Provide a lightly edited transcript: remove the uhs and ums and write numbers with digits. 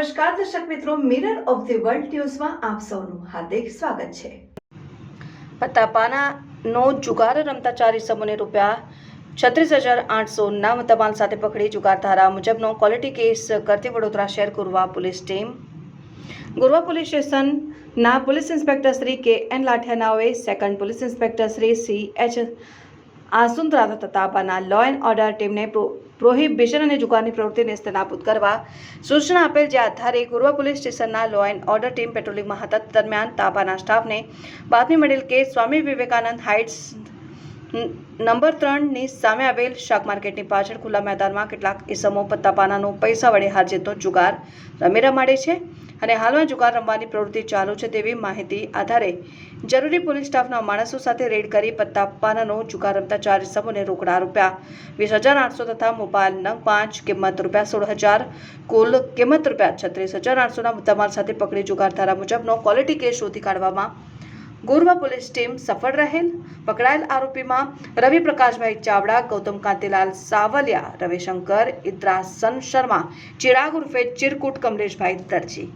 નમસ્કાર દર્શક મિત્રો, મિરર ઓફ ધી વર્લ્ડ ન્યૂઝમાં આપ સૌનું હાર્દિક સ્વાગત છે। પત્તાપાનાનો જુગાર રમતા 4 ઇસમોને ₹36,800ના મુદ્દામાલ સાથે પકડી જુગાર ધારા મુજબનો ક્વોલિટી કેસ કરતી વડોદરા શહેર Gorwa police team. Gorwa police સ્ટેશનના પોલીસ ઇન્સ્પેક્ટર શ્રી કે.એન. લાઠિયાનાઓએ second police inspector Shri C H. Asundra તથા બાના લો એન્ડ ઓર્ડર ટીમને પ્રોહિબિશન અને જુગારની પ્રવૃત્તિને નાબૂદ કરવા સૂચના આપેલ, જે આધારે ગુરવા પોલીસ સ્ટેશનના લો એન્ડ ઓર્ડર ટીમ પેટ્રોલિંગમાં હતા। દરમિયાન તાબાના સ્ટાફને બાતમી મળેલ કે સ્વામી વિવેકાનંદ હાઇટ્સ નંબર 3ની સામે આવેલ શાક માર્કેટની પાછળ ખુલ્લા મેદાનમાં કેટલાક ઇસમો પત્તાપાનાનો પૈસા વડે હાર જીતનો જુગાર રમી રમાડે છે અને હાલમાં જુગાર રમવાની પ્રવૃત્તિ ચાલુ છે તેવી માહિતી આધારે જરૂરી પોલીસ સ્ટાફના માણસો સાથે રેડ કરી પત્તાપાનાનો જુગાર રમતા 4 ઇસમોને રોકડા ₹20,800 તથા મોબાઈલ નંગ 5 કિંમત ₹16,000 કુલ કિંમત ₹36,800ના મુદ્દામાલ સાથે પકડી જુગાર ધારા મુજબનો ક્વોલિટી કેસ શોધી કાઢવામાં ગુરવા પોલીસ ટીમ સફળ રહેલ। પકડાયેલ આરોપીમાં રવિ પ્રકાશભાઈ ચાવડા, ગૌતમ કાંતિલાલ સાવલિયા, રવિશંકર ઇદ્રાસન શર્મા, ચિરાગ ઉર્ફે ચિરકુટ, કમલેશભાઈ દરજી।